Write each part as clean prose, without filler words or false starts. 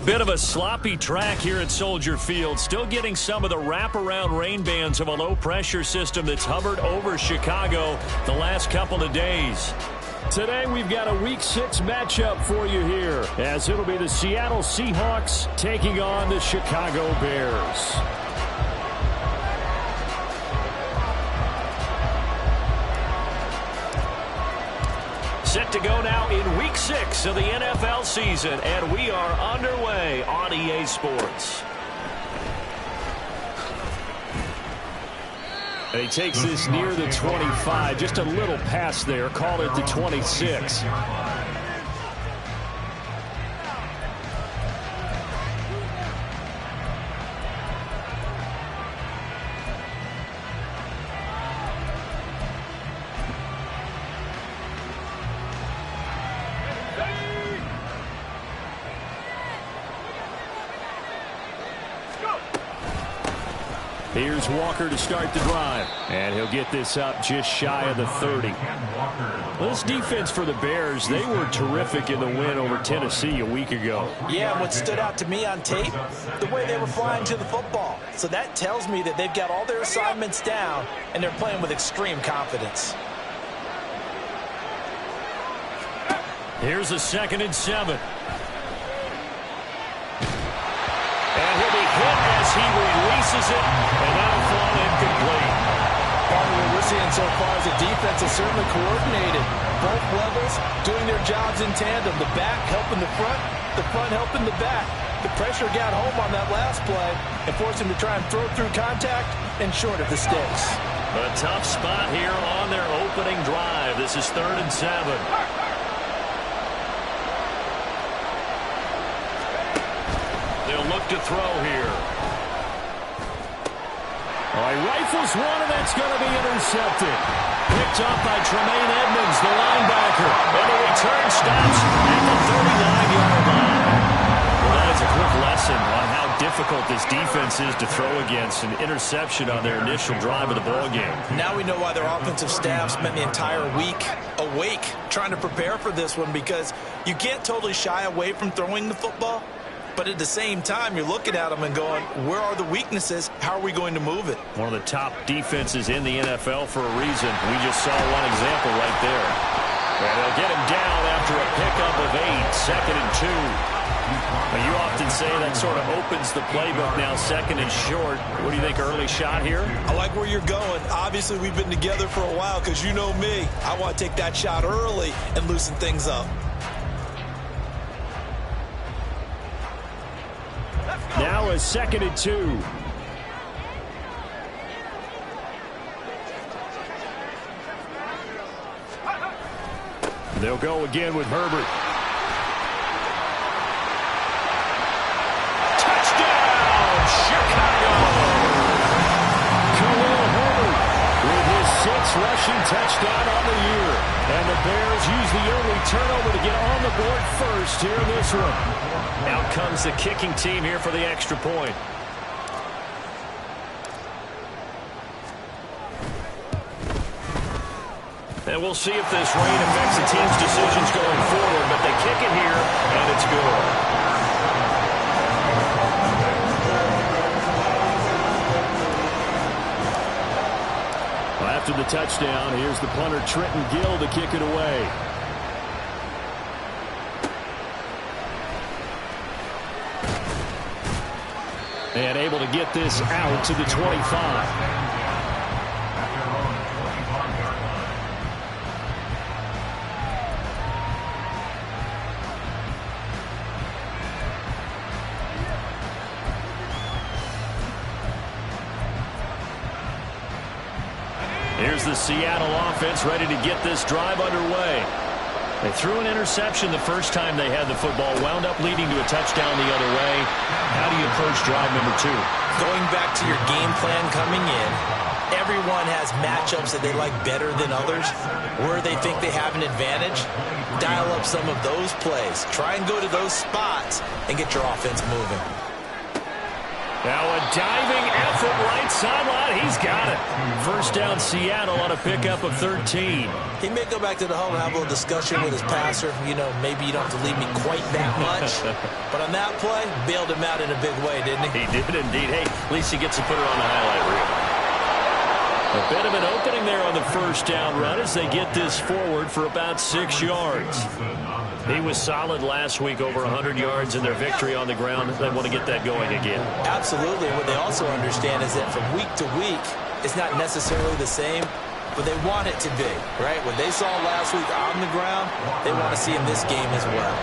Bit of a sloppy track here at Soldier Field. Still getting some of the wraparound rain bands of a low-pressure system that's hovered over Chicago the last couple of days. Today we've got a Week 6 matchup for you here, as it'll be the Seattle Seahawks taking on the Chicago Bears. Set to go now in Week 6 of the NFL season, and we are underway on EA Sports. And he takes this near the 25, just a little past there, call it the 26. Here's Walker to start the drive. And he'll get this up just shy of the 30. Well, this defense for the Bears, they were terrific in the win over Tennessee a week ago. Yeah, what stood out to me on tape, the way they were flying to the football. So that tells me that they've got all their assignments down, and they're playing with extreme confidence. Here's a 2nd and 7. And he'll be hit as he releases it, and that'll fall incomplete. Part of what we're seeing so far is the defense is certainly coordinated. Both levels doing their jobs in tandem. The back helping the front helping the back. The pressure got home on that last play and forced him to try and throw through contact and short of the sticks. A tough spot here on their opening drive. This is 3rd and 7. They'll look to throw here. He rifles one, and that's going to be intercepted. Picked up by Tremaine Edmonds, the linebacker. And the return stops at the 39-yard line. Well, that is a quick lesson on how difficult this defense is to throw against. An interception on their initial drive of the ballgame. Now we know why their offensive staff spent the entire week awake trying to prepare for this one, because you can't totally shy away from throwing the football. But at the same time, you're looking at them and going, where are the weaknesses? How are we going to move it? One of the top defenses in the NFL for a reason. We just saw one example right there. And they'll get him down after a pickup of 8, 2nd and 2. Now, you often say that sort of opens the playbook now, 2nd and short. What do you think, early shot here? I like where you're going. Obviously, we've been together for a while, because you know me. I want to take that shot early and loosen things up. Now a 2nd and 2. They'll go again with Herbert. Touchdown, Chicago! Khalil Herbert with his 6th rushing touchdown on the year. And the Bears use the early turnover to get on the board first here in this one. Out comes the kicking team here for the extra point. And we'll see if this rain affects the team's decisions going forward, but they kick it here, and it's good. Well, after the touchdown, here's the punter Trenton Gill to kick it away. And able to get this out to the 25. Here's the Seattle offense ready to get this drive underway. They threw an interception the first time they had the football, wound up leading to a touchdown the other way. How do you approach drive number 2? Going back to your game plan coming in, everyone has matchups that they like better than others. Where they think they have an advantage, dial up some of those plays. Try and go to those spots and get your offense moving. Now a diving effort right sideline. He's got it. First down Seattle on a pickup of 13. He may go back to the home and have a little discussion with his passer. You know, maybe you don't have to leave me quite that much. But on that play, bailed him out in a big way, didn't he? He did indeed. Hey, at least he gets to put it on the highlight reel. A bit of an opening there on the first down run as they get this forward for about 6 yards. He was solid last week, over 100 yards in their victory on the ground. They want to get that going again. Absolutely. What they also understand is that from week to week, it's not necessarily the same, but they want it to be, right? What they saw last week on the ground, they want to see in this game as well.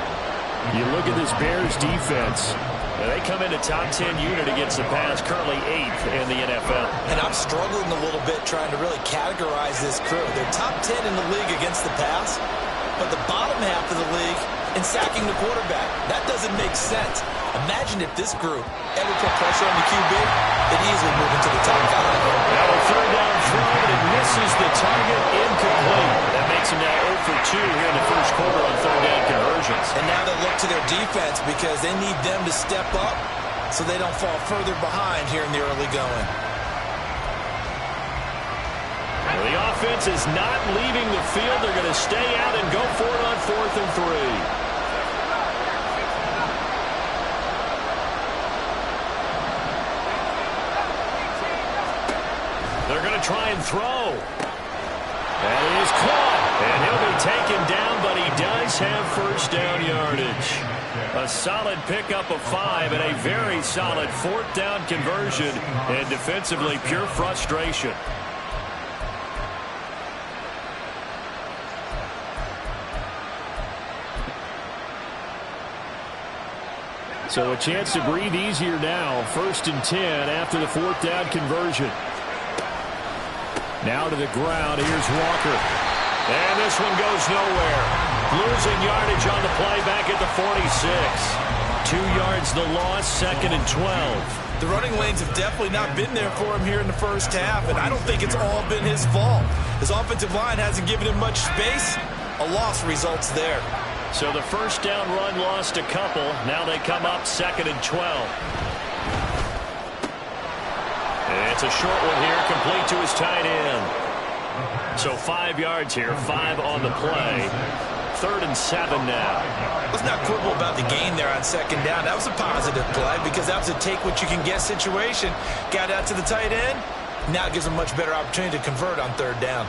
You look at this Bears defense. They come into top 10 unit against the pass, currently 8th in the NFL. And I'm struggling a little bit trying to really categorize this crew. They're top 10 in the league against the pass, but the bottom half of the league in sacking the quarterback. That doesn't make sense. Imagine if this group ever put pressure on the QB, they'd easily move into the top 5. Now a third down throw, but it misses the target, incomplete. That makes him now 0 for 2 here in the first quarter on third down conversions. And now they look to their defense because they need them to step up so they don't fall further behind here in the early going. Well, the offense is not leaving the field. They're going to stay out and go for it on 4th and 3. They're going to try and throw. That is caught. And he'll be taken down, but he does have first down yardage. A solid pickup of 5 and a very solid 4th down conversion. And defensively, pure frustration. So a chance to breathe easier now. 1st and 10 after the 4th down conversion. Now to the ground. Here's Walker. And this one goes nowhere. Losing yardage on the play back at the 46. 2 yards the loss, 2nd and 12. The running lanes have definitely not been there for him here in the first half, and I don't think it's all been his fault. His offensive line hasn't given him much space. A loss results there. So the first down run lost a couple. Now they come up 2nd and 12. And it's a short one here, complete to his tight end. So 5 yards here, 5 on the play. 3rd and 7 now. Let's not quibble about the gain there on 2nd down. That was a positive play because that was a take-what-you-can-get situation. Got out to the tight end. Now it gives him a much better opportunity to convert on 3rd down.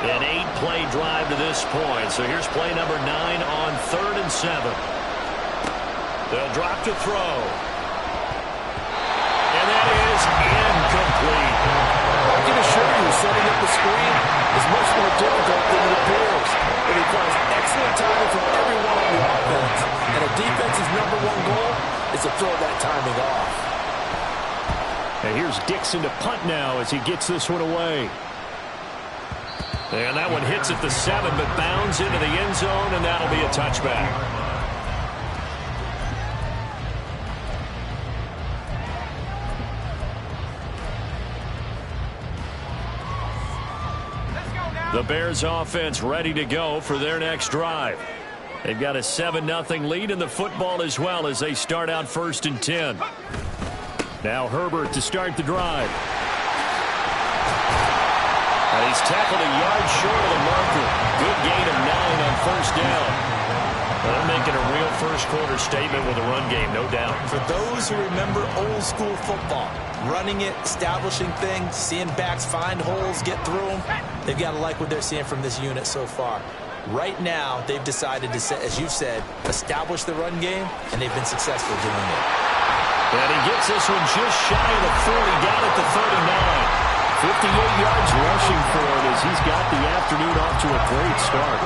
An 8-play drive to this point. So here's play number 9 on 3rd and 7. They'll drop to throw. And that is incomplete. I can assure you, setting up the screen is much more difficult than it appears. It requires excellent timing from everyone on the offense. And a defense's #1 goal is to throw that timing off. And here's Dixon to punt now as he gets this one away. And that one hits at the 7, but bounds into the end zone, and that'll be a touchback. The Bears offense ready to go for their next drive. They've got a 7-0 lead in the football as well as they start out 1st and 10. Now Herbert to start the drive. And he's tackled a yard short of the marker. Good gain of 9 on 1st down. Well, they're making a real first-quarter statement with a run game, no doubt. For those who remember old-school football, running it, establishing things, seeing backs find holes, get through them, they've got to like what they're seeing from this unit so far. Right now, they've decided to, as you said, establish the run game, and they've been successful doing it. And he gets this one just shy of the 40, down at the 39. 58 yards rushing for it as he's got the afternoon off to a great start.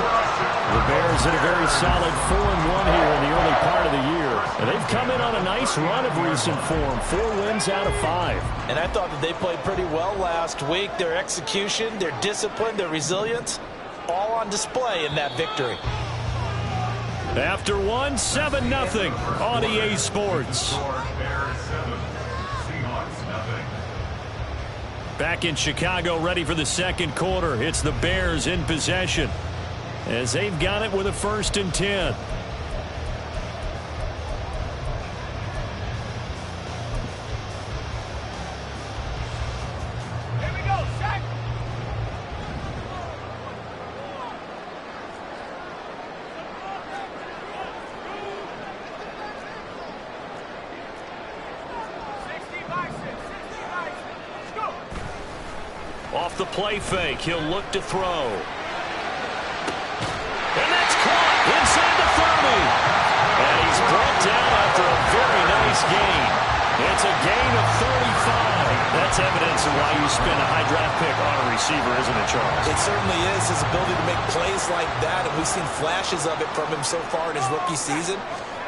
The Bears in a very solid 4-1 here in the early part of the year. And they've come in on a nice run of recent form, 4 wins out of 5. And I thought that they played pretty well last week. Their execution, their discipline, their resilience, all on display in that victory. After one, 7-0 on EA Sports. Back in Chicago, ready for the second quarter. It's the Bears in possession as they've got it with a 1st and 10. the play fake. He'll look to throw. And that's caught inside the 30. And he's brought down after a very nice gain. It's a gain of 35. That's evidence of why you spend a high draft pick on a receiver, isn't it, Charles? It certainly is. His ability to make plays like that, and we've seen flashes of it from him so far in his rookie season.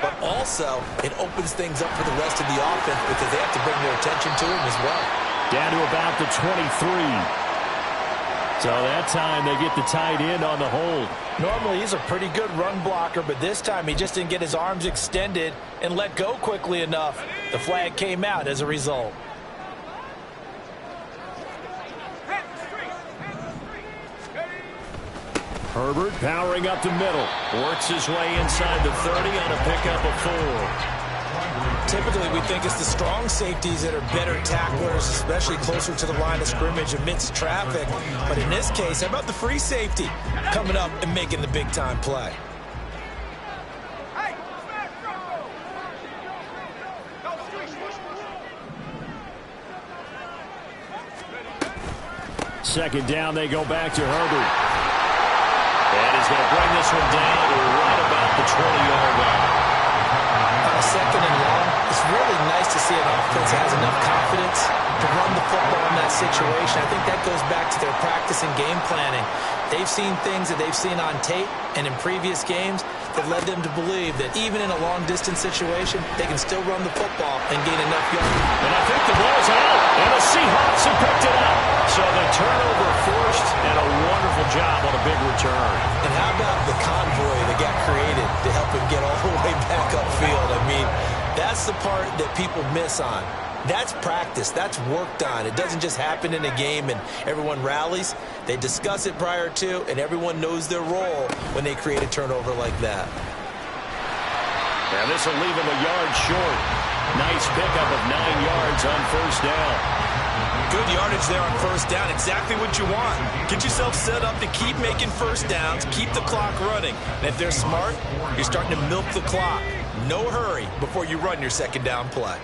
But also, it opens things up for the rest of the offense because they have to bring their attention to him as well. Down to about the 23. So that time they get the tight end on the hold. Normally he's a pretty good run blocker, but this time he just didn't get his arms extended and let go quickly enough. The flag came out as a result. Herbert powering up the middle. Works his way inside the 30 on a pickup of 4. Typically, we think it's the strong safeties that are better tacklers, especially closer to the line of scrimmage amidst traffic. But in this case, how about the free safety coming up and making the big-time play? Second down, they go back to Herbert. And he's going to bring this one down to right about the 20-yard line. On a second and long, it's really nice to see an offense that has enough confidence to run the football in that situation. I think that goes back to their practice and game planning. They've seen things that they've seen on tape and in previous games that led them to believe that even in a long-distance situation, they can still run the football and gain enough yards. And I think the ball's out, and the Seahawks have picked it up. So the turnover forced, and a wonderful job on a big return. And how about the convoy that got created to help him get all the way back upfield? I mean, that's the part that people miss on. That's practice. That's worked on. It doesn't just happen in a game and everyone rallies. They discuss it prior to, and everyone knows their role when they create a turnover like that. And this will leave him a yard short. Nice pickup of 9 yards on first down. Good yardage there on first down. Exactly what you want. Get yourself set up to keep making first downs, keep the clock running. And if they're smart, you're starting to milk the clock. No hurry before you run your second down play.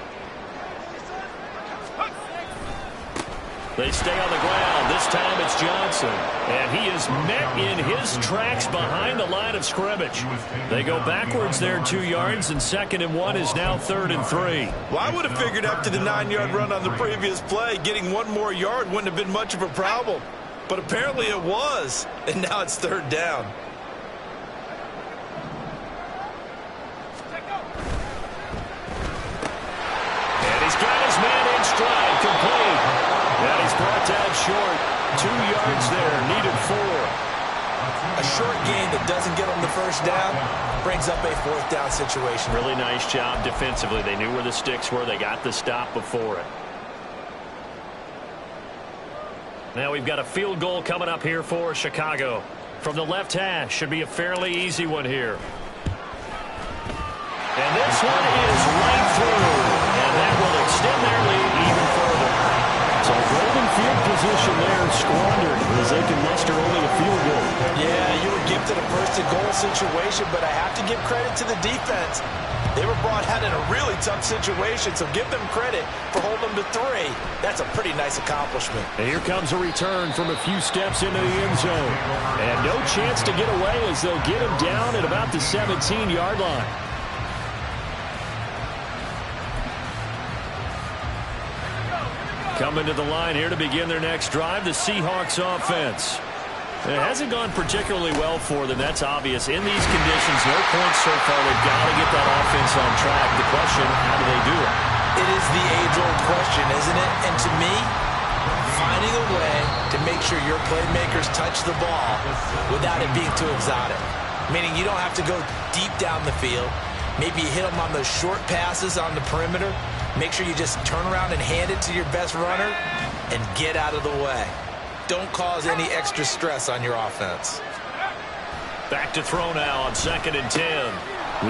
They stay on the ground. This time it's Johnson. And he is met in his tracks behind the line of scrimmage. They go backwards there 2 yards, and 2nd and 1 is now 3rd and 3. Well, I would have figured after the 9-yard run on the previous play, getting 1 more yard wouldn't have been much of a problem. But apparently it was, and now it's 3rd down. And he's got his man in stride, complete. And he's brought down short. 2 yards there, needed 4. A short gain that doesn't get him the first down brings up a 4th down situation. Really nice job defensively. They knew where the sticks were. They got the stop before it. Now we've got a field goal coming up here for Chicago. From the left hash, should be a fairly easy one here. And this one is right through. And that will extend their lead even further. So golden field position there squandered as they can muster only a field goal. Yeah, you were gifted a first-and-goal situation, but I have to give credit to the defense. They were brought out in a really tough situation, so give them credit for holding them to 3. That's a pretty nice accomplishment. And here comes a return from a few steps into the end zone. And no chance to get away as they'll get him down at about the 17-yard line. Coming to the line here to begin their next drive, the Seahawks offense. It hasn't gone particularly well for them. That's obvious. In these conditions, no points so far. They've got to get that offense on track. The question, how do they do it? It is the age-old question, isn't it? And to me, finding a way to make sure your playmakers touch the ball without it being too exotic. Meaning you don't have to go deep down the field. Maybe you hit them on those short passes on the perimeter. Make sure you just turn around and hand it to your best runner and get out of the way. Don't cause any extra stress on your offense. Back to throw now on 2nd and 10.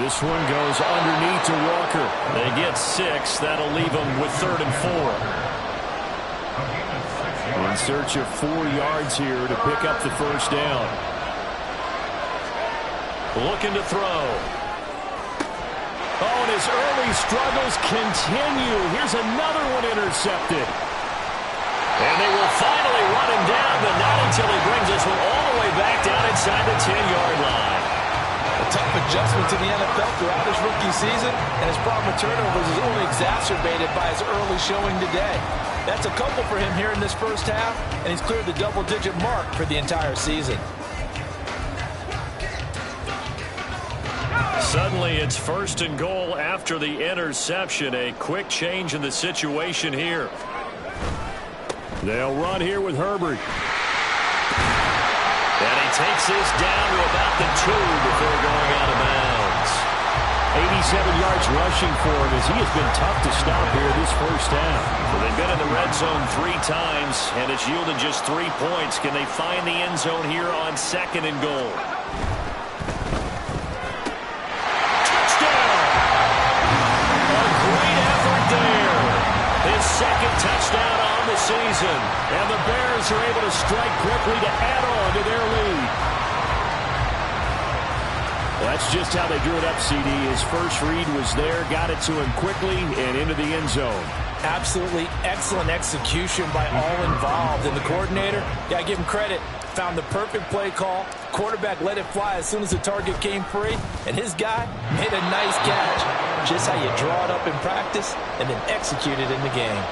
This one goes underneath to Walker. They get 6. That'll leave them with 3rd and 4. In search of 4 yards here to pick up the first down. Looking to throw. Oh, and his early struggles continue. Here's another one intercepted. And they will finally run him down, but not until he brings this one all the way back down inside the 10-yard line. A tough adjustment to the NFL throughout his rookie season, and his problem with turnovers is only exacerbated by his early showing today. That's a couple for him here in this first half, and he's cleared the double-digit mark for the entire season. Suddenly, it's 1st and goal after the interception. A quick change in the situation here. They'll run here with Herbert. And he takes this down to about the 2 before going out of bounds. 87 yards rushing for him as he has been tough to stop here this first half. Well, they've been in the red zone 3 times, and it's yielded just 3 points. Can they find the end zone here on 2nd and goal? Touchdown! A great effort there. His 2nd touchdown on the season. And the Bears are able to strike quickly to add on to their lead. Well, that's just how they drew it up, CD. His first read was there, got it to him quickly, and into the end zone. Absolutely excellent execution by all involved. And the coordinator, got to give him credit, found the perfect play call. Quarterback let it fly as soon as the target came free. And his guy made a nice catch. Just how you draw it up in practice and then execute it in the game.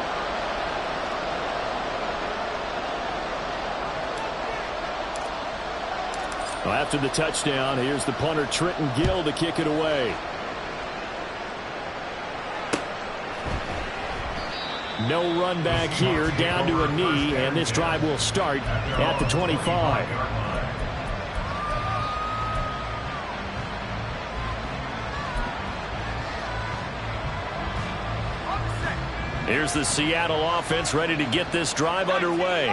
Well, after the touchdown, here's the punter, Trenton Gill, to kick it away. No run back here, down to a knee, and this drive will start at the 25. Here's the Seattle offense ready to get this drive underway.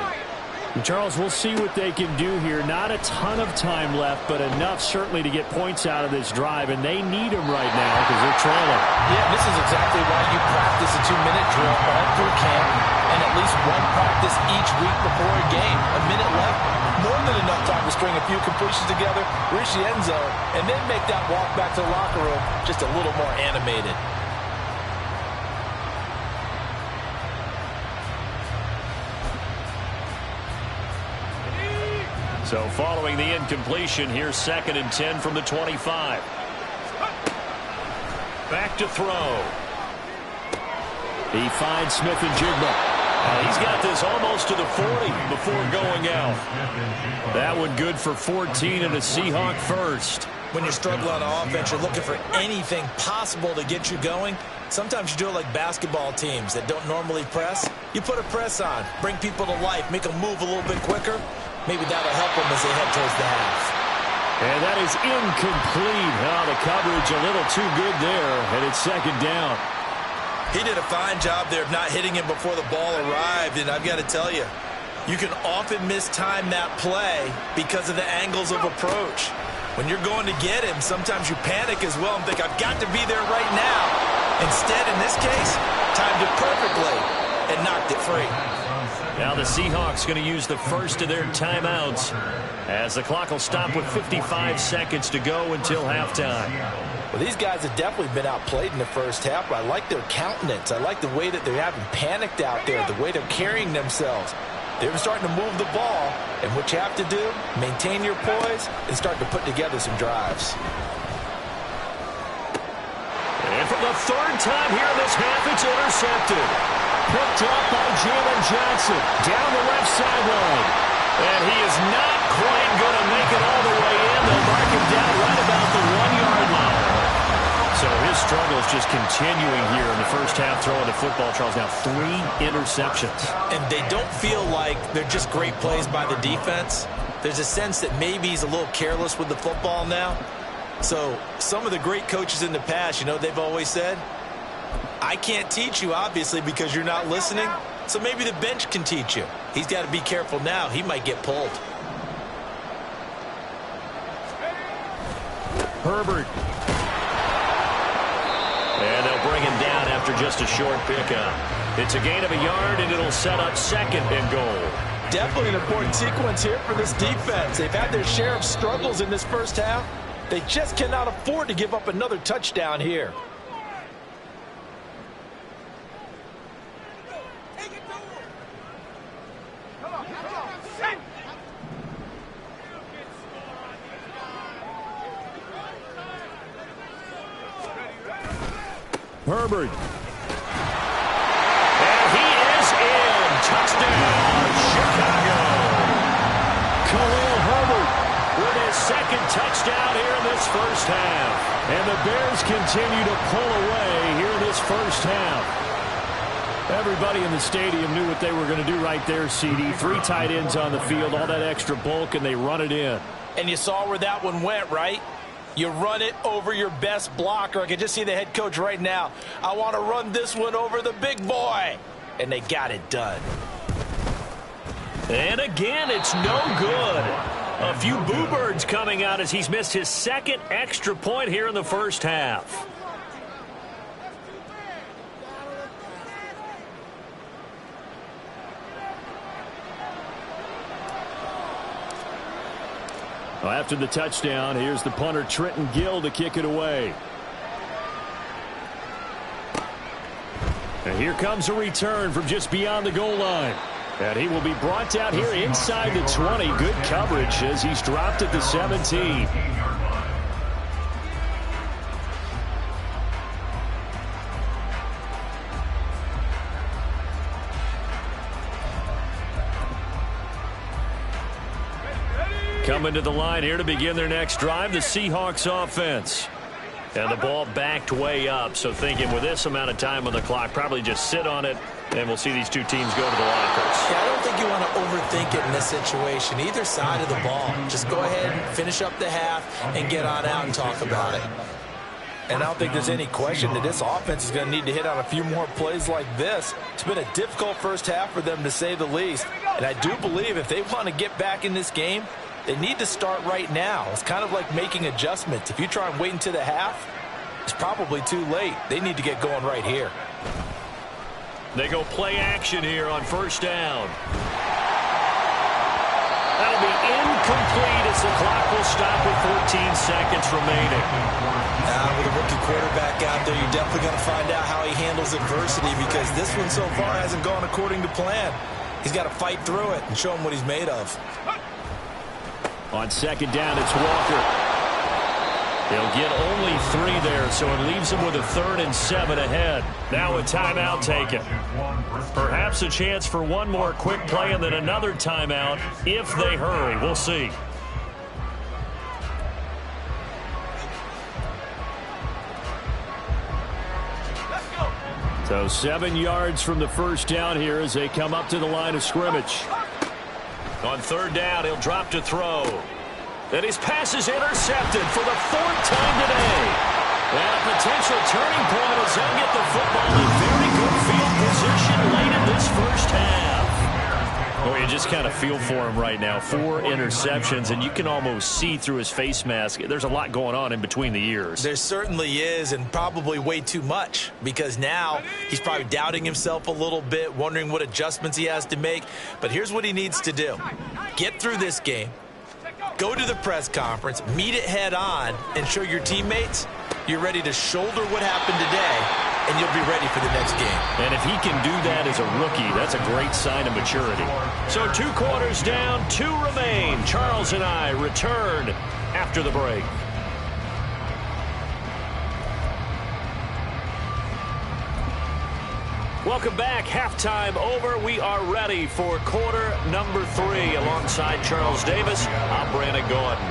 And Charles, we'll see what they can do here. Not a ton of time left, but enough certainly to get points out of this drive, and they need them right now because they're trailing. Yeah, this is exactly why you practice a 2-minute drill all through camp and at least one practice each week before a game. A minute left, more than enough time to string a few completions together, reach the end zone, and then make that walk back to the locker room just a little more animated. So following the incompletion, here's 2nd and 10 from the 25. Back to throw. He finds Smith and Jigba. He's got this almost to the 40 before going out. That one good for 14 and a Seahawk first. When you're struggling on offense, you're looking for anything possible to get you going. Sometimes you do it like basketball teams that don't normally press. You put a press on, bring people to life, make them move a little bit quicker. Maybe that'll help them as they head towards the half. And that is incomplete. Oh, the coverage a little too good there, and it's 2nd down. He did a fine job there of not hitting him before the ball arrived, and I've got to tell you, you can often mistime that play because of the angles of approach. When you're going to get him, sometimes you panic as well and think, I've got to be there right now. Instead, in this case, timed it perfectly and knocked it free. Now the Seahawks going to use the first of their timeouts as the clock will stop with 55 seconds to go until halftime. Well, these guys have definitely been outplayed in the first half, but I like their countenance. I like the way that they haven't panicked out there, the way they're carrying themselves. They're starting to move the ball, and what you have to do, maintain your poise and start to put together some drives. And for the 3rd time here in this half, it's intercepted. Picked up by Jalen Johnson down the left sideline. And he is not quite going to make it all the way in. They'll mark him down right about the 1-yard line. So his struggle is just continuing here in the first half throwing the football. Charles, now 3 interceptions. And they don't feel like they're just great plays by the defense. There's a sense that maybe he's a little careless with the football now. So some of the great coaches in the past, you know, they've always said, I can't teach you, obviously, because you're not listening. So maybe the bench can teach you. He's got to be careful now. He might get pulled. Herbert. And they'll bring him down after just a short pickup. It's a gain of a yard, and it'll set up 2nd and goal. Definitely an important sequence here for this defense. They've had their share of struggles in this first half. They just cannot afford to give up another touchdown here. Herbert. And he is in. Touchdown, Chicago. Khalil Herbert with his second touchdown here in this first half. And the Bears continue to pull away here in this first half. Everybody in the stadium knew what they were going to do right there, CD. 3 tight ends on the field, all that extra bulk, and they run it in. And you saw where that one went, right? You run it over your best blocker. I can just see the head coach right now. I want to run this one over the big boy. And they got it done. And again, it's no good. A few boo birds coming out as he's missed his second extra point here in the first half. Well, after the touchdown, here's the punter, Trenton Gill, to kick it away. And here comes a return from just beyond the goal line. And he will be brought out here inside the 20. Good coverage as he's dropped at the 17. Coming to the line here to begin their next drive, the Seahawks offense. And the ball backed way up, so thinking with this amount of time on the clock, probably just sit on it, and we'll see these two teams go to the lockers. Yeah, I don't think you want to overthink it in this situation, either side of the ball. Just go ahead and finish up the half and get on out and talk about it. And I don't think there's any question that this offense is going to need to hit on a few more plays like this. It's been a difficult first half for them, to say the least. And I do believe if they want to get back in this game, they need to start right now. It's kind of like making adjustments. If you try and wait until the half, it's probably too late. They need to get going right here. They go play action here on first down. That'll be incomplete as the clock will stop with 14 seconds remaining. With a rookie quarterback out there, you're definitely going to find out how he handles adversity, because this one so far hasn't gone according to plan. He's got to fight through it and show him what he's made of. On second down, it's Walker. They'll get only 3 there, so it leaves them with a 3rd and 7 ahead. Now a timeout taken. Perhaps a chance for one more quick play and then another timeout if they hurry. We'll see. So 7 yards from the first down here as they come up to the line of scrimmage. On third down, he'll drop to throw. And his pass is intercepted for the 4th time today. And a potential turning point as they'll get the football in very good field position late in this first half. Well, you just kind of feel for him right now. 4 interceptions, and you can almost see through his face mask. There's a lot going on in between the ears. There certainly is, and probably way too much, because now he's probably doubting himself a little bit, wondering what adjustments he has to make. But here's what he needs to do. Get through this game, go to the press conference, meet it head on, and show your teammates you're ready to shoulder what happened today, and you'll be ready for the next game. And if he can do that as a rookie, that's a great sign of maturity. So 2 quarters down, 2 remain. Charles and I return after the break. Welcome back. Halftime over. We are ready for quarter number 3. Alongside Charles Davis, I'm Brandon Gordon.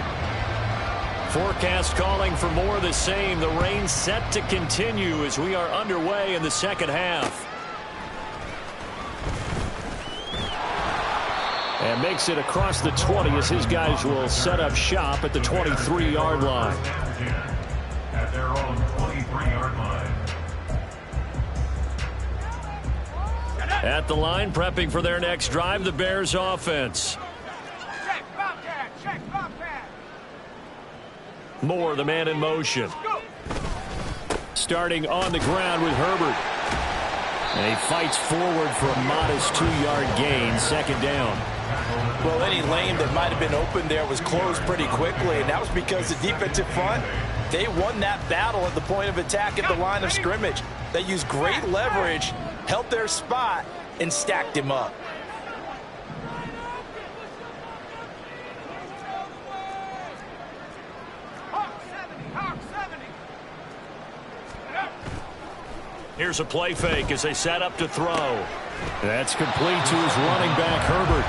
Forecast calling for more of the same. The rain set to continue as we are underway in the second half. And makes it across the 20 as his guys will set up shop at the 23-yard line. At their own 23-yard line. At the line, prepping for their next drive, the Bears offense. Moore, the man in motion. Starting on the ground with Herbert. And he fights forward for a modest 2-yard gain, second down. Well, any lane that might have been open there was closed pretty quickly, and that was because the defensive front, they won that battle at the point of attack at the line of scrimmage. They used great leverage, held their spot, and stacked him up. Here's a play fake as they set up to throw. That's complete to his running back, Herbert.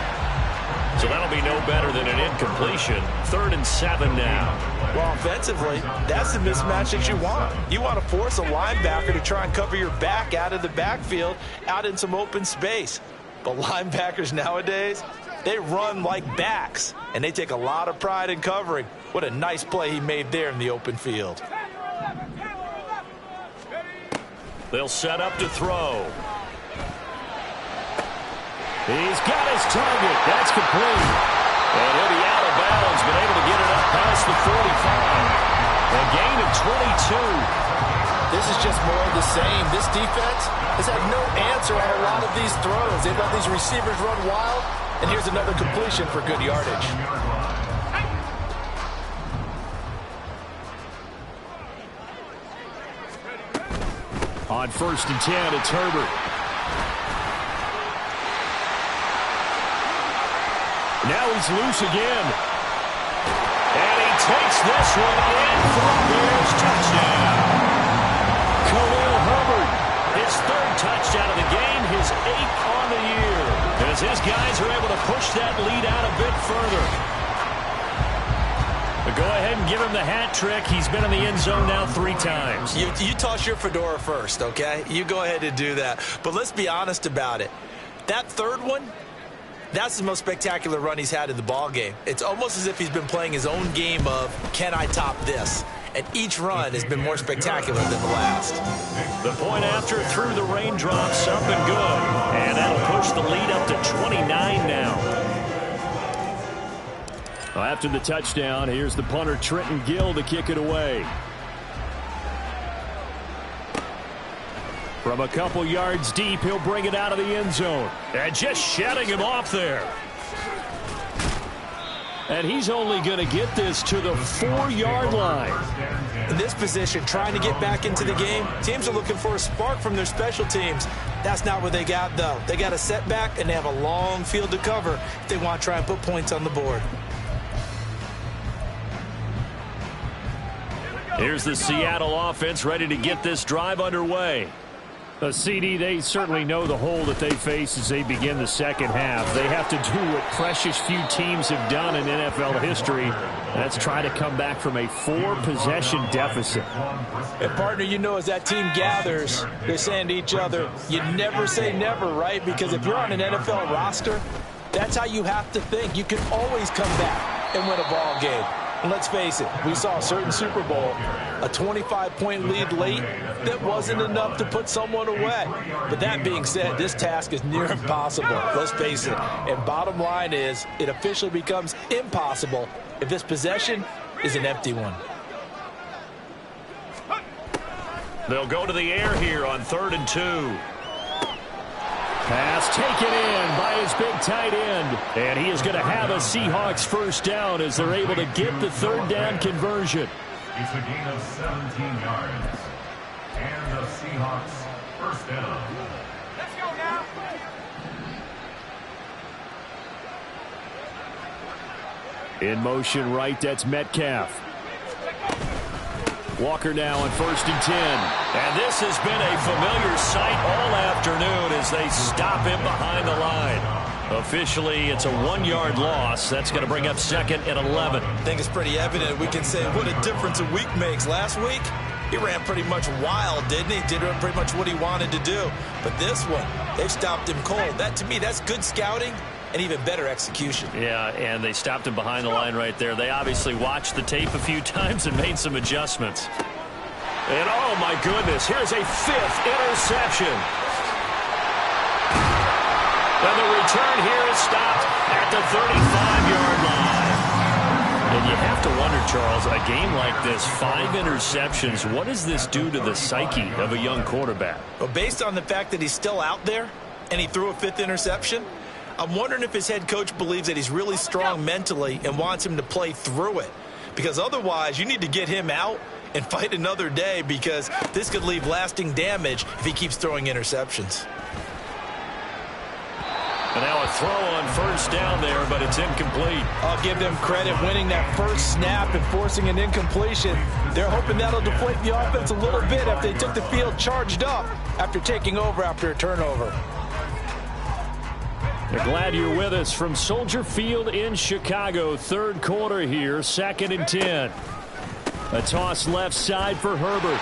So that'll be no better than an incompletion. 3rd and 7 now. Well, offensively, that's the mismatch that you want. You want to force a linebacker to try and cover your back out of the backfield, out in some open space. But linebackers nowadays, they run like backs, and they take a lot of pride in covering. What a nice play he made there in the open field. They'll set up to throw. He's got his target. That's complete. And he'll be out of bounds, but able to get it up past the 45. A gain of 22. This is just more of the same. This defense has had no answer on a lot of these throws. They've let these receivers run wild, and here's another completion for good yardage. On 1st and 10, it's Herbert. Now he's loose again. And he takes this one in for a Bears touchdown. Khalil Herbert, his 3rd touchdown of the game, his 8th on the year. As his guys are able to push that lead out a bit further. But go ahead and give him the hat trick. He's been in the end zone now 3 times. You toss your fedora first, okay? You go ahead and do that. But let's be honest about it. That 3rd one, that's the most spectacular run he's had in the ball game. It's almost as if he's been playing his own game of, can I top this? And each run has been more spectacular than the last. The point after through the raindrops, something good. And that'll push the lead up to 29 now. Well, after the touchdown, here's the punter Trenton Gill to kick it away. From a couple yards deep, he'll bring it out of the end zone. And just shedding him off there. And he's only going to get this to the 4-yard line. In this position, trying to get back into the game, teams are looking for a spark from their special teams. That's not what they got, though. They got a setback, and they have a long field to cover if they want to try and put points on the board. Here's the Seattle offense ready to get this drive underway. CD, they certainly know the hole that they face as they begin the second half. They have to do what precious few teams have done in NFL history. That's try to come back from a 4-possession deficit. And, partner, you know, as that team gathers, they're saying to each other, you never say never, right? Because if you're on an NFL roster, that's how you have to think. You can always come back and win a ball game. And let's face it, we saw a certain Super Bowl, a 25-point lead late that wasn't enough to put someone away. But that being said, this task is near impossible. Let's face it. And bottom line is, it officially becomes impossible if this possession is an empty one. They'll go to the air here on 3rd and 2. Pass taken in by his big tight end. And he is going to have a Seahawks first down as they're able to get the 3rd down conversion. It's a gain of 17 yards. And the Seahawks first down. Let's go now. In motion right, that's Metcalf. Walker now on 1st and 10. And this has been a familiar sight all afternoon as they stop him behind the line. Officially, it's a 1-yard loss. That's going to bring up 2nd and 11. I think it's pretty evident. We can say what a difference a week makes. Last week, he ran pretty much wild, didn't he? Did pretty much what he wanted to do. But this one, they've stopped him cold. That, to me, that's good scouting and even better execution. Yeah, and they stopped him behind the line right there. They obviously watched the tape a few times and made some adjustments. And, oh, my goodness, here's a 5th interception. And the return here is stopped at the 35-yard line. And you have to wonder, Charles, a game like this, 5 interceptions, what does this do to the psyche of a young quarterback? Well, based on the fact that he's still out there and he threw a 5th interception, I'm wondering if his head coach believes that he's really strong mentally and wants him to play through it. Because otherwise, you need to get him out and fight another day, because this could leave lasting damage if he keeps throwing interceptions. And now a throw on first down there, but it's incomplete. I'll give them credit winning that first snap and forcing an incompletion. They're hoping that'll deflate the offense a little bit after they took the field charged up after taking over after a turnover. We're glad you're with us from Soldier Field in Chicago. Third quarter here, 2nd and 10. A toss left side for Herbert.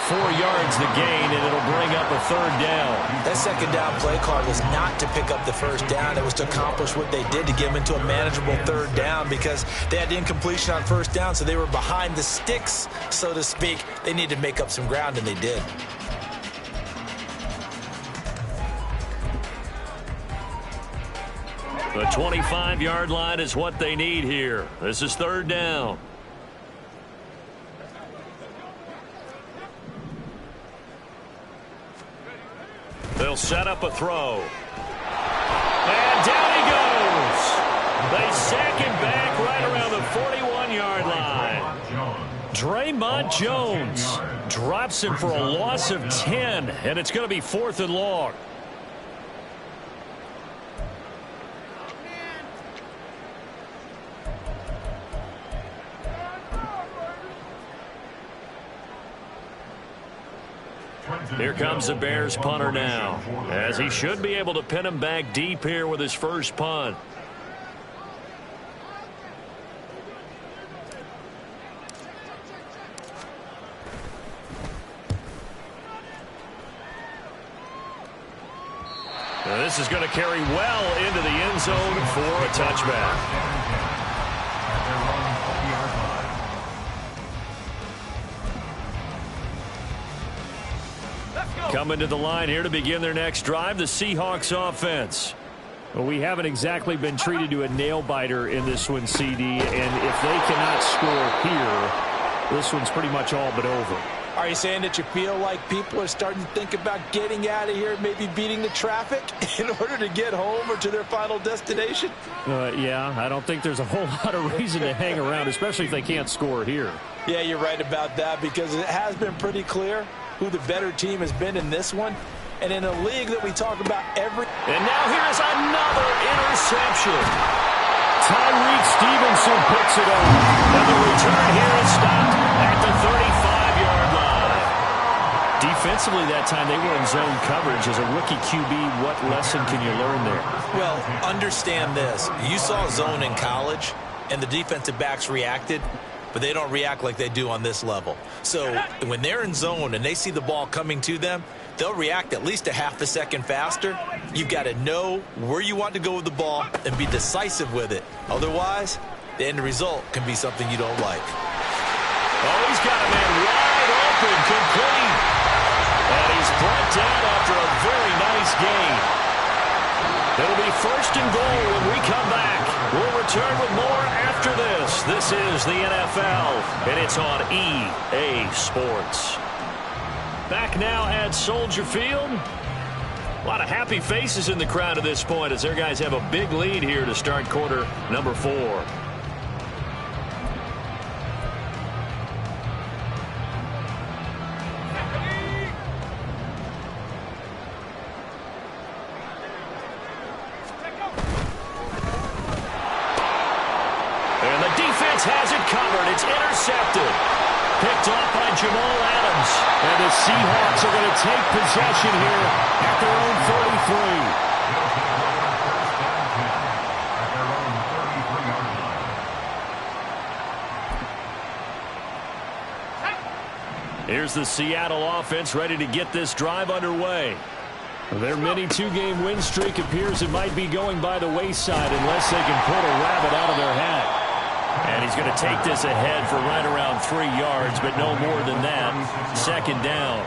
4 yards the gain, and it'll bring up a third down. That second down play call was not to pick up the first down. It was to accomplish what they did, to get them into a manageable third down, because they had the incompletion on first down, so they were behind the sticks, so to speak. They needed to make up some ground, and they did. The 25-yard line is what they need here. This is third down. They'll set up a throw. And down he goes. They sack him back right around the 41-yard line. Draymond Jones drops him for a loss of 10, and it's going to be 4th and long. Here comes the Bears punter now, as he should be able to pin him back deep here with his first punt. Now this is going to carry well into the end zone for a touchback. Coming to the line here to begin their next drive, the Seahawks offense. Well, we haven't exactly been treated to a nail-biter in this one, CD, and if they cannot score here, this one's pretty much all but over. Are you saying that you feel like people are starting to think about getting out of here, maybe beating the traffic in order to get home or to their final destination? Yeah, I don't think there's a whole lot of reason to hang around, especially if they can't score here. Yeah, you're right about that, because it has been pretty clear who the better team has been in this one. And in a league that we talk about every... And now here's another interception. Tyreek Stevenson picks it up. And the return here is stopped at the 35-yard line. Defensively that time, they were in zone coverage. As a rookie QB, what lesson can you learn there? Well, understand this. You saw zone in college, and the defensive backs reacted, but they don't react like they do on this level. So when they're in zone and they see the ball coming to them, they'll react at least a half a second faster. You've got to know where you want to go with the ball and be decisive with it. Otherwise, the end result can be something you don't like. Oh, he's got a man wide open, complete. And he's brought down after a very nice gain. It'll be 1st and goal when we come back. We'll return with more after this. This is the NFL, and it's on EA Sports. Back now at Soldier Field. A lot of happy faces in the crowd at this point as their guys have a big lead here to start quarter number 4. Has it covered. It's intercepted. Picked off by Jamal Adams. And the Seahawks are going to take possession here at their own 33. Here's the Seattle offense ready to get this drive underway. Their mini 2-game win streak appears it might be going by the wayside unless they can pull a rabbit out of their hat. And he's going to take this ahead for right around 3 yards, but no more than that. 2nd down.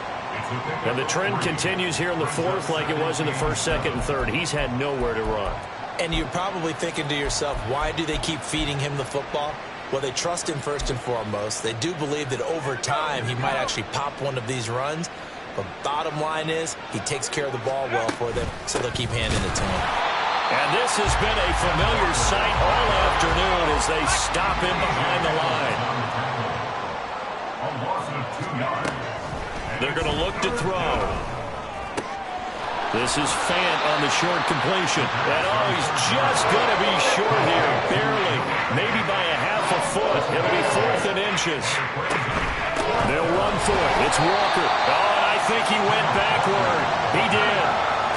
And the trend continues here in the 4th like it was in the 1st, 2nd, and 3rd. He's had nowhere to run. And you're probably thinking to yourself, why do they keep feeding him the football? Well, they trust him first and foremost. They do believe that over time he might actually pop one of these runs. But bottom line is he takes care of the ball well for them, so they'll keep handing it to him. And this has been a familiar sight all afternoon as they stop him behind the line. They're going to look to throw. This is Fant on the short completion. And he's just going to be short here, barely. Maybe by a half a foot. It'll be 4th and inches. They'll run for it. It's Walker. And I think he went backward. He did.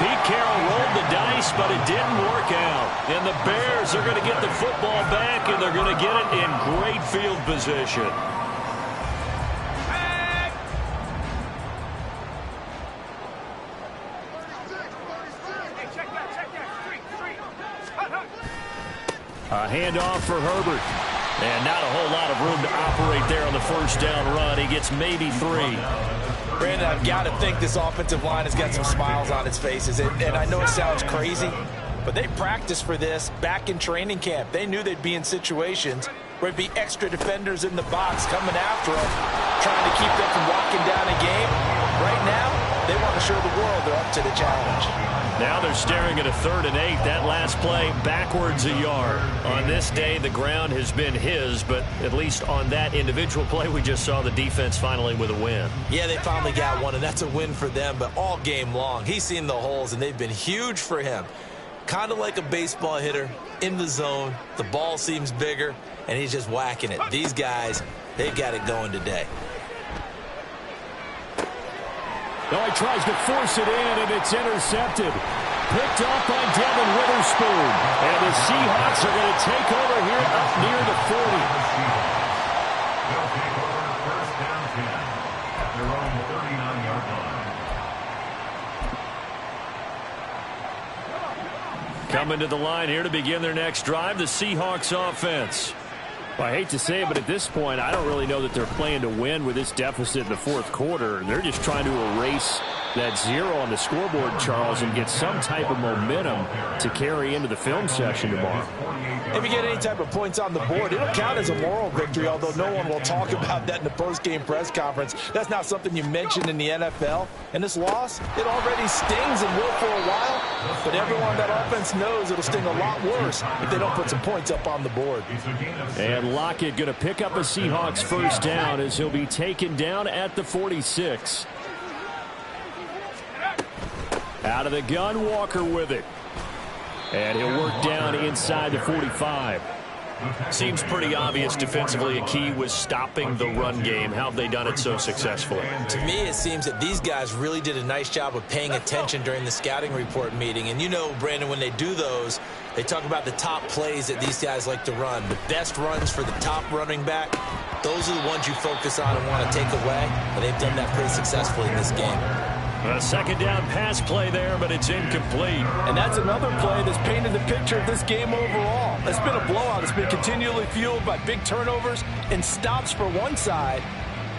Pete Carroll rolled the dice, but it didn't work out. And the Bears are going to get the football back, and they're going to get it in great field position. A handoff for Herbert. And not a whole lot of room to operate there on the first down run. He gets maybe 3. Brandon, I've got to think this offensive line has got some smiles on its faces. And I know it sounds crazy, but they practiced for this back in training camp. They knew they'd be in situations where there'd be extra defenders in the box coming after them, trying to keep them from locking down a game. Right now, they want to show the world they're up to the challenge. Now they're staring at a 3rd and 8. That last play, backwards a yard. On this day, the ground has been his, but at least on that individual play, we just saw the defense finally with a win. Yeah, they finally got one, and that's a win for them, but all game long, he's seen the holes, and they've been huge for him. Kind of like a baseball hitter in the zone. The ball seems bigger, and he's just whacking it. These guys, they've got it going today. Oh, he tries to force it in, and it's intercepted. Picked off by Devin Witherspoon. And the Seahawks are going to take over here up near the 40. They'll take over 1st down 10 at their own 39-yard line. Coming to the line here to begin their next drive, the Seahawks offense. Well, I hate to say it, but at this point, I don't really know that they're playing to win with this deficit in the 4th quarter. They're just trying to erase that 0 on the scoreboard, Charles, and get some type of momentum to carry into the film session tomorrow. If you get any type of points on the board, it'll count as a moral victory, although no one will talk about that in the post-game press conference. That's not something you mentioned in the NFL. And this loss, it already stings and will for a while, but everyone on that offense knows it'll sting a lot worse if they don't put some points up on the board. And Lockett going to pick up a Seahawks 1st down as he'll be taken down at the 46. Out of the gun, Walker with it. And he'll work down inside the 45. Seems pretty obvious defensively a key was stopping the run game. How have they done it so successfully? To me, it seems that these guys really did a nice job of paying attention during the scouting report meeting. And you know, Brandon, when they do those, they talk about the top plays that these guys like to run. The best runs for the top running back, those are the ones you focus on and want to take away. And they've done that pretty successfully in this game. A 2nd down pass play there, but it's incomplete. And that's another play that's painted the picture of this game overall. It's been a blowout. It's been continually fueled by big turnovers and stops for one side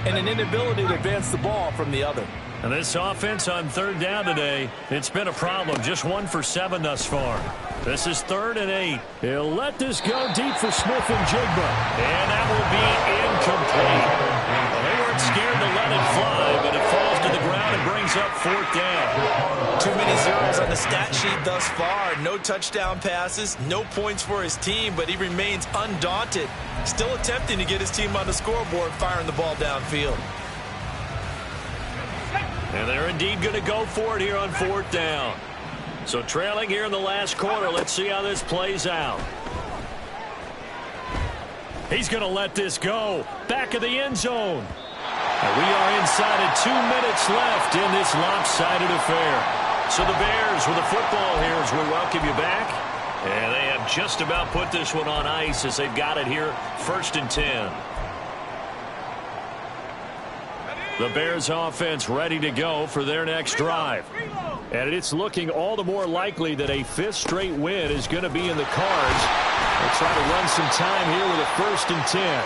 and an inability to advance the ball from the other. And this offense on 3rd down today, it's been a problem. Just 1 for 7 thus far. This is 3rd and 8. He'll let this go deep for Smith and Jigba. And that will be incomplete. Well, they weren't scared to let it fly, but it falls to the ground and brings up 4th down. Too many zeros on the stat sheet thus far. No touchdown passes, no points for his team, but he remains undaunted. Still attempting to get his team on the scoreboard, firing the ball downfield. And they're indeed going to go for it here on 4th down. So trailing here in the last quarter. Let's see how this plays out. He's going to let this go. Back of the end zone. And we are inside of 2 minutes left in this lopsided affair. So the Bears with the football here as we welcome you back. And they have just about put this one on ice as they've got it here 1st and 10. The Bears offense ready to go for their next drive. And it's looking all the more likely that a 5th straight win is going to be in the cards. They'll try to run some time here with a 1st and 10.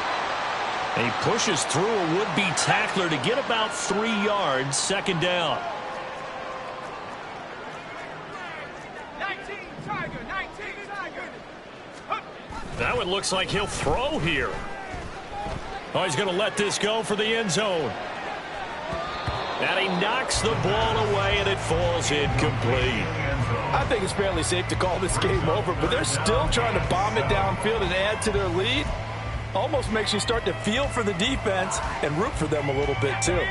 And he pushes through a would-be tackler to get about 3 yards, 2nd down. 19, Tiger, 19, Tiger. That one looks like he'll throw here. Oh, he's going to let this go for the end zone. And he knocks the ball away, and it falls incomplete. I think it's fairly safe to call this game over, but they're still trying to bomb it downfield and add to their lead. Almost makes you start to feel for the defense and root for them a little bit, too.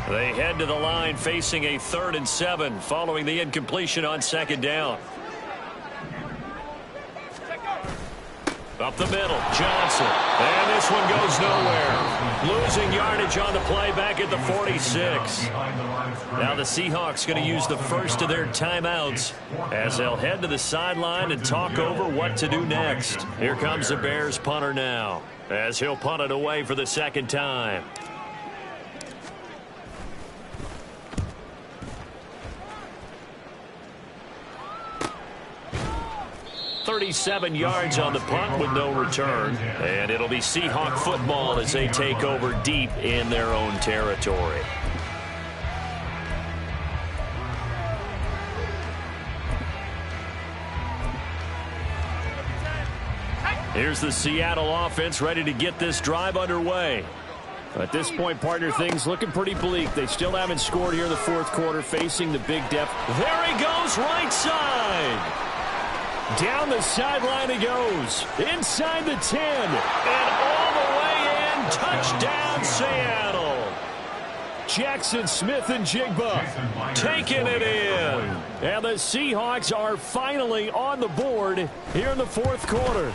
They head to the line facing a 3rd and 7 following the incompletion on 2nd down. Up the middle, Johnson. And this one goes nowhere. Losing yardage on the play back at the 46. Now the Seahawks going to use the first of their timeouts as they'll head to the sideline and talk over what to do next. Here comes the Bears punter now as he'll punt it away for the 2nd time. 37 yards on the punt with no return. And it'll be Seahawk football as they take over deep in their own territory. Here's the Seattle offense ready to get this drive underway. At this point, partner, things looking pretty bleak. They still haven't scored here in the 4th quarter, facing the big deficit. There he goes, right side. Down the sideline he goes. Inside the 10. And all the way in. Touchdown, Seattle. Jackson Smith and Jigba taking it in. And the Seahawks are finally on the board here in the 4th quarter.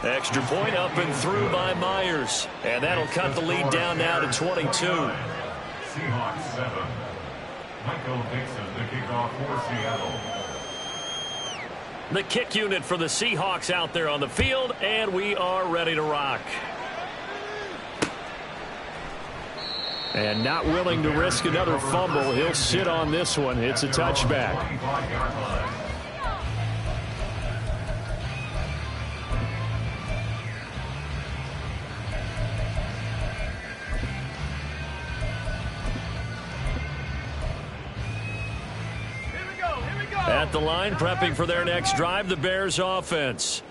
Extra point up and through by Myers. And that'll cut the lead down now to 22. Seahawks 7. Michael Dixon, the kickoff for Seattle. The kick unit for the Seahawks out there on the field, and we are ready to rock. And not willing to risk another fumble, he'll sit on this one. It's a touchback. At the line, prepping for their next drive, the Bears offense.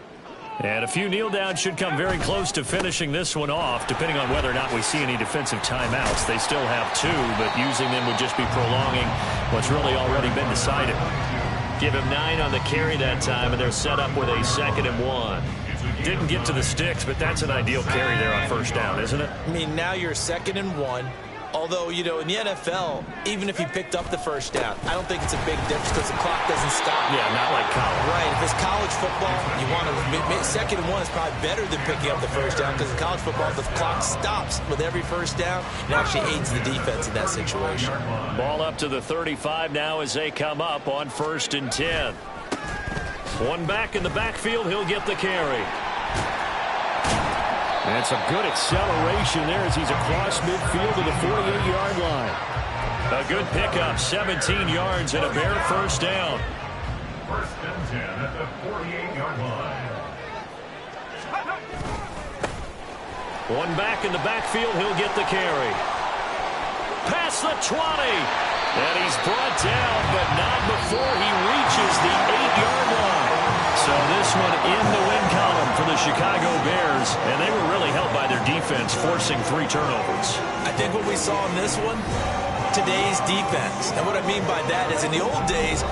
And a few kneel downs should come very close to finishing this one off, depending on whether or not we see any defensive timeouts. They still have 2, but using them would just be prolonging what's really already been decided. Give him 9 on the carry that time, and they're set up with a 2nd and 1. Didn't get to the sticks, but that's an ideal carry there on 1st down, isn't it? I mean, now you're 2nd and 1. Although, you know, in the NFL, even if you picked up the 1st down, I don't think it's a big difference because the clock doesn't stop. Yeah, not like college. Right. If it's college football, you want to 2nd and 1 is probably better than picking up the 1st down because in college football, the clock stops with every 1st down. It actually aids the defense in that situation. Ball up to the 35 now as they come up on 1st and 10. One back in the backfield, he'll get the carry. And some good acceleration there as he's across midfield to the 48-yard line. A good pickup, 17 yards and a bare 1st down. 1st and 10 at the 48-yard line. One back in the backfield, he'll get the carry. Past the 20. And he's brought down, but not before he reaches the 8-yard line. So this one in the win column for the Chicago Bears, and they were really helped by their defense, forcing 3 turnovers. I think what we saw in this one, today's defense. And what I mean by that is in the old days,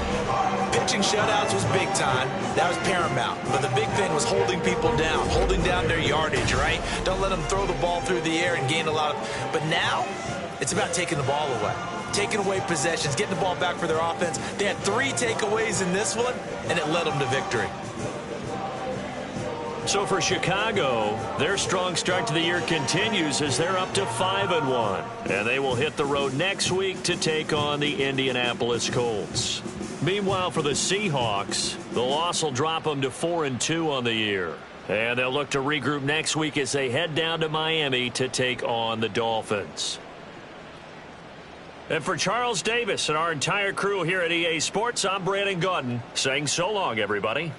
pitching shutouts was big time. That was paramount. But the big thing was holding people down, holding down their yardage, right? Don't let them throw the ball through the air and gain a lot of... But now, it's about taking the ball away. Taking away possessions, getting the ball back for their offense. They had 3 takeaways in this one, and it led them to victory. So for Chicago, their strong start to the year continues as they're up to 5-1. And they will hit the road next week to take on the Indianapolis Colts. Meanwhile, for the Seahawks, the loss will drop them to 4-2 on the year. And they'll look to regroup next week as they head down to Miami to take on the Dolphins. And for Charles Davis and our entire crew here at EA Sports, I'm Brandon Gaudin saying so long, everybody.